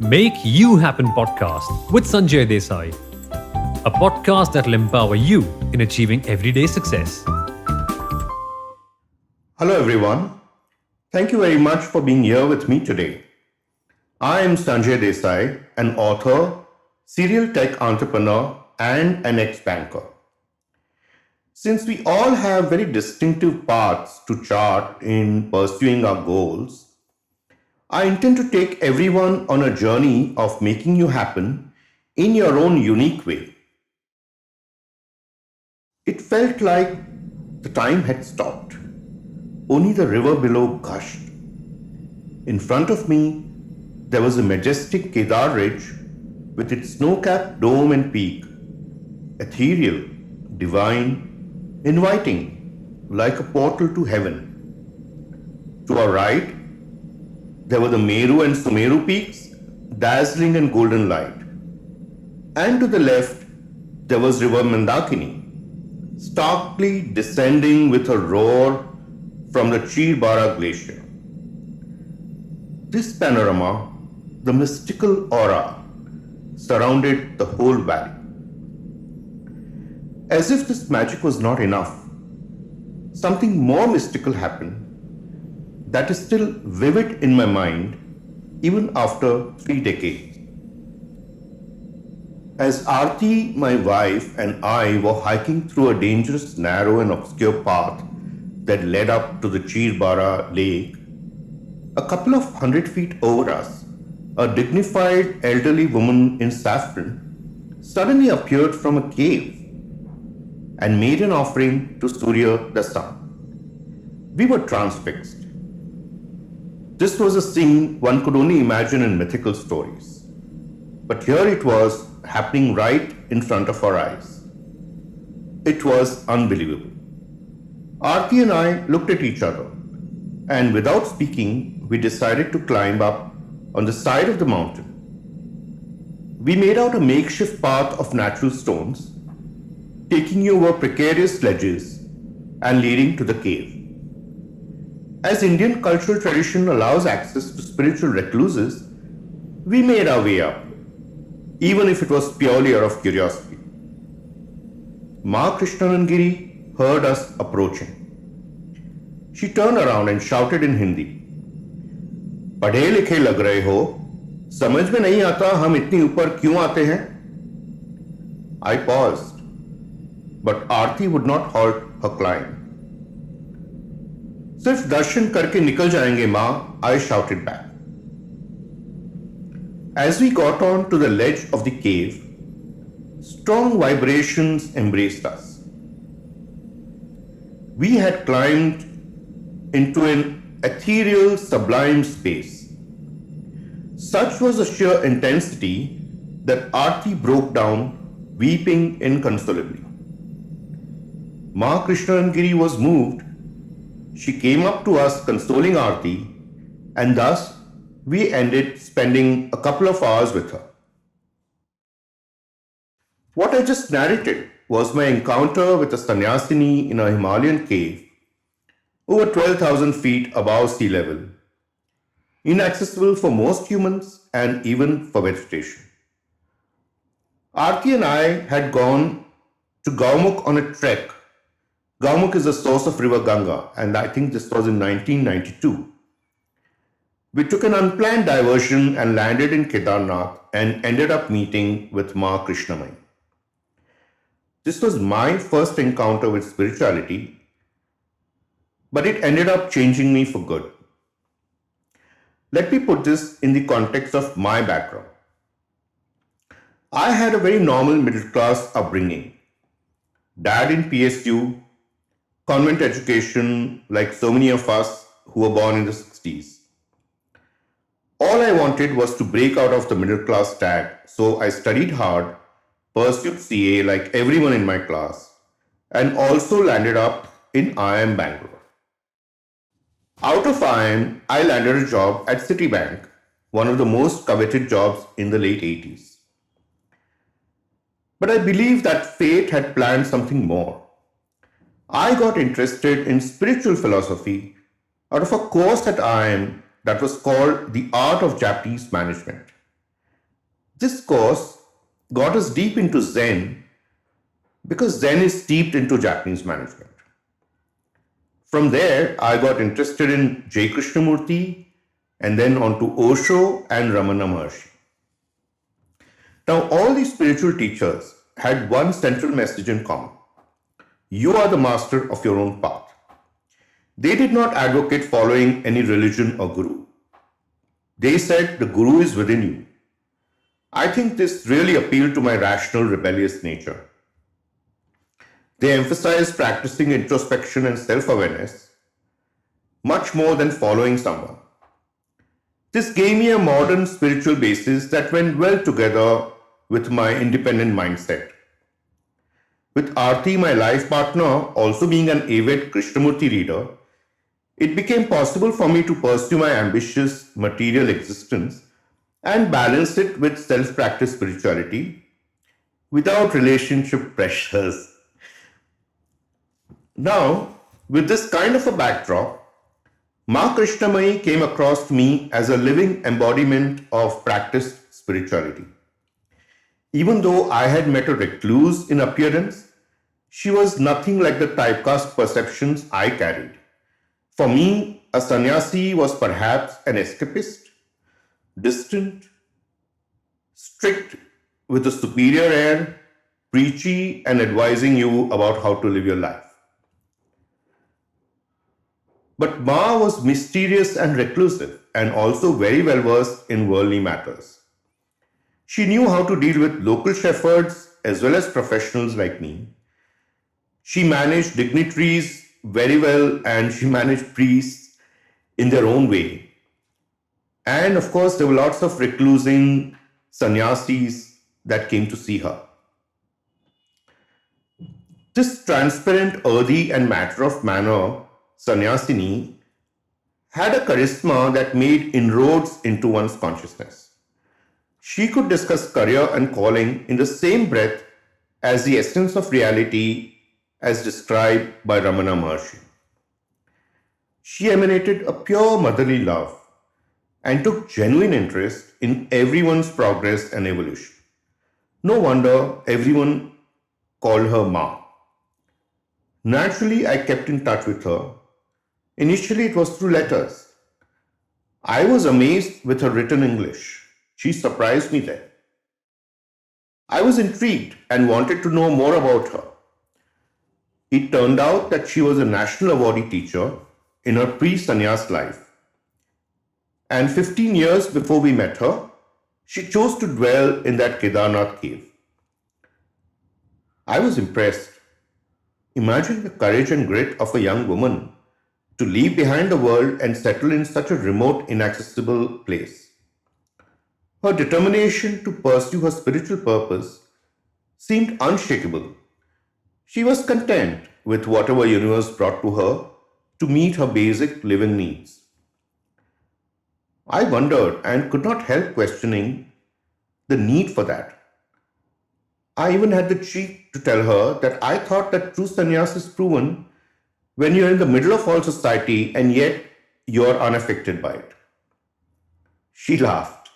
Make You Happen podcast with Sanjay Desai, a podcast that will empower you in achieving everyday success. Hello, everyone. Thank you very much for being here with me today. I am Sanjay Desai, an author, serial tech entrepreneur, and an ex-banker. Since we all have very distinctive paths to chart in pursuing our goals, I intend to take everyone on a journey of making you happen in your own unique way. It felt like the time had stopped. Only the river below gushed. In front of me, there was a majestic Kedar ridge with its snow-capped dome and peak, ethereal, divine, inviting, like a portal to heaven. To our right, there were the Meru and Sumeru peaks, dazzling in golden light. And to the left, there was River Mandakini, starkly descending with a roar from the Chirbara glacier. This panorama, the mystical aura, surrounded the whole valley. As if this magic was not enough, something more mystical happened that is still vivid in my mind even after 3 decades. As Aarti, my wife, and I were hiking through a dangerous, narrow, and obscure path that led up to the Chirbara lake, a couple of 100 feet over us, a dignified elderly woman in saffron suddenly appeared from a cave and made an offering to Surya the sun. We were transfixed. This was a scene one could only imagine in mythical stories. But here it was happening right in front of our eyes. It was unbelievable. Aarti and I looked at each other, and without speaking, we decided to climb up on the side of the mountain. We made out a makeshift path of natural stones, taking you over precarious ledges and leading to the cave. As Indian cultural tradition allows access to spiritual recluses, we made our way up, even if it was purely out of curiosity. Ma Krishnanandgiri heard us approaching. She turned around and shouted in Hindi, "पढ़े लिखे लग रहे हो, समझ में नहीं आता हम इतनी ऊपर क्यों आते हैं?" I paused, but Aarti would not halt her climb. "सिर्फ दर्शन करके निकल जाएंगे माँ," I shouted back. As we got on to the ledge of the cave, strong vibrations embraced us. We had climbed into an ethereal, sublime space. Such was the sheer intensity that Aarti broke down, weeping inconsolably. Ma Krishnanandgiri was moved. She came up to us consoling Aarti, and thus we ended spending a couple of hours with her. What I just narrated was my encounter with a sannyasini in a Himalayan cave over 12,000 feet above sea level, inaccessible for most humans and even for vegetation. Aarti and I had gone to Gaumukh on a trek. Gaumukh is the source of river Ganga, and I think this was in 1992. We took an unplanned diversion and landed in Kedarnath and ended up meeting with Ma Krishnamai. This was my first encounter with spirituality, but it ended up changing me for good. Let me put this in the context of my background. I had a very normal middle class upbringing. Dad in PSU, convent education like so many of us who were born in the 60s. All I wanted was to break out of the middle class tag, so I studied hard, pursued CA like everyone in my class, and also landed up in IIM Bangalore. Out of IIM, I landed a job at Citibank, one of the most coveted jobs in the late 80s. But I believe that fate had planned something more. I got interested in spiritual philosophy out of a course at IIM that was called The Art of Japanese Management. This course got us deep into Zen because Zen is steeped into Japanese management. From there, I got interested in J. Krishnamurti and then onto Osho and Ramana Maharshi. Now, all these spiritual teachers had one central message in common. You are the master of your own path. They did not advocate following any religion or guru. They said the guru is within you. I think this really appealed to my rational, rebellious nature. They emphasized practicing introspection and self-awareness much more than following someone. This gave me a modern spiritual basis that went well together with my independent mindset. With Aarti, my life partner, also being an avid Krishnamurti reader, it became possible for me to pursue my ambitious material existence and balance it with self-practice spirituality without relationship pressures. Now, with this kind of a backdrop, Ma Krishnamayi came across to me as a living embodiment of practiced spirituality. Even though I had met a recluse in appearance, she was nothing like the typecast perceptions I carried. For me, a sannyasi was perhaps an escapist, distant, strict with a superior air, preachy and advising you about how to live your life. But Ma was mysterious and reclusive and also very well versed in worldly matters. She knew how to deal with local shepherds as well as professionals like me. She managed dignitaries very well and she managed priests in their own way. And of course, there were lots of reclusing sannyasis that came to see her. This transparent, earthy, and matter of manner sannyasini had a charisma that made inroads into one's consciousness. She could discuss career and calling in the same breath as the essence of reality as described by Ramana Maharshi. She emanated a pure motherly love and took genuine interest in everyone's progress and evolution. No wonder everyone called her Ma. Naturally, I kept in touch with her. Initially, it was through letters. I was amazed with her written English. She surprised me there. I was intrigued and wanted to know more about her. It turned out that she was a national awardee teacher in her pre-sannyas life. And 15 years before we met her, she chose to dwell in that Kedarnath cave. I was impressed. Imagine the courage and grit of a young woman to leave behind the world and settle in such a remote, inaccessible place. Her determination to pursue her spiritual purpose seemed unshakable. She was content with whatever universe brought to her to meet her basic living needs. I wondered and could not help questioning the need for that. I even had the cheek to tell her that I thought that true sannyas is proven when you're in the middle of all society and yet you're unaffected by it. She laughed.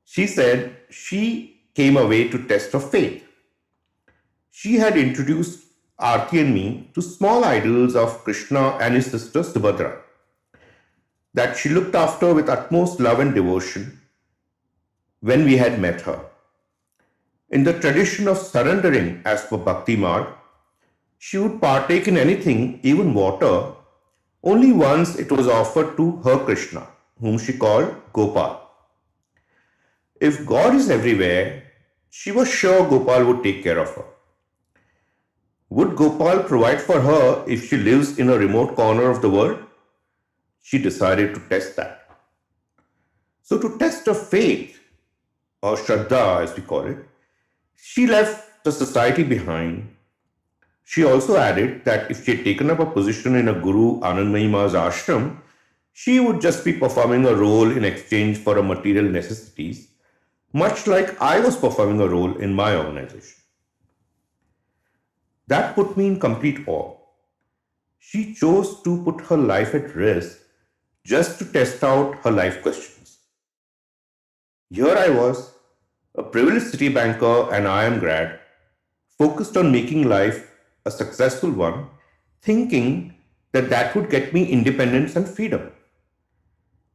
She said she came away to test her faith. She had introduced Aarti and me to small idols of Krishna and his sister Subhadra that she looked after with utmost love and devotion when we had met her. In the tradition of surrendering as per Bhakti Marg, she would partake in anything, even water, only once it was offered to her Krishna, whom she called Gopal. If God is everywhere, she was sure Gopal would take care of her. Would Gopal provide for her if she lives in a remote corner of the world? She decided to test that. So to test her faith, or Shraddha as we call it, she left the society behind. She also added that if she had taken up a position in a Guru Anandmayi Ma's ashram, she would just be performing a role in exchange for her material necessities, much like I was performing a role in my organization. That put me in complete awe. She chose to put her life at risk just to test out her life questions. Here I was, a privileged city banker and IIM grad, focused on making life a successful one, thinking that that would get me independence and freedom.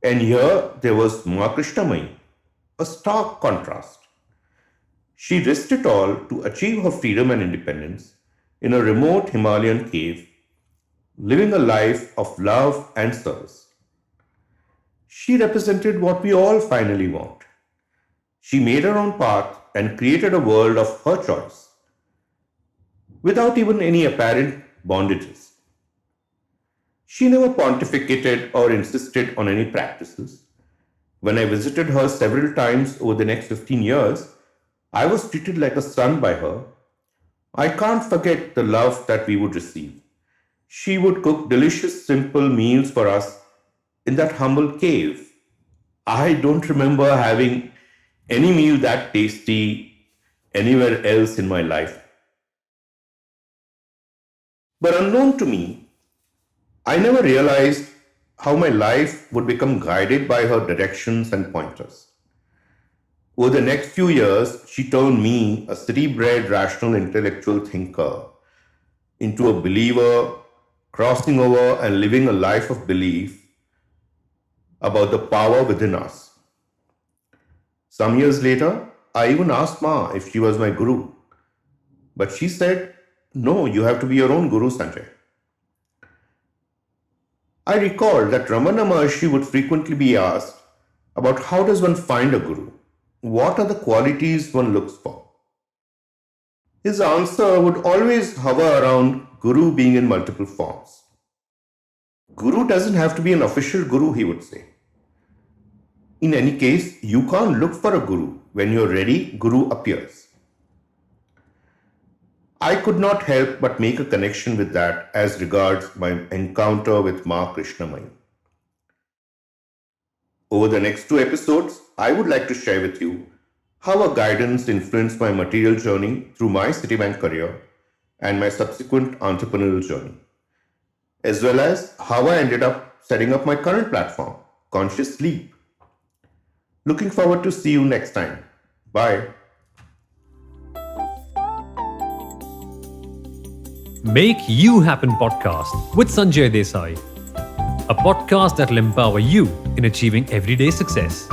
And here there was Ma Krishnamai, a stark contrast. She risked it all to achieve her freedom and independence in a remote Himalayan cave, living a life of love and service. She represented what we all finally want. She made her own path and created a world of her choice, without even any apparent bondages. She never pontificated or insisted on any practices. When I visited her several times over the next 15 years, I was treated like a son by her. I can't forget the love that we would receive. She would cook delicious, simple meals for us in that humble cave. I don't remember having any meal that tasty anywhere else in my life. But unknown to me, I never realized how my life would become guided by her directions and pointers. Over the next few years, she turned me, a city-bred, rational, intellectual thinker, into a believer, crossing over and living a life of belief about the power within us. Some years later, I even asked Ma if she was my guru, but she said, "No, you have to be your own guru, Sanjay." I recall that Ramana Maharshi would frequently be asked about how does one find a guru? What are the qualities one looks for? His answer would always hover around guru being in multiple forms. Guru doesn't have to be an official guru, he would say. In any case, you can't look for a guru. When you're ready, guru appears. I could not help but make a connection with that as regards my encounter with Ma Krishnamai. Over the next 2 episodes, I would like to share with you how her guidance influenced my material journey through my Citibank career and my subsequent entrepreneurial journey, as well as how I ended up setting up my current platform, Conscious Sleep. Looking forward to see you next time. Bye. Make You Happen podcast with Sanjay Desai, a podcast that will empower you in achieving everyday success.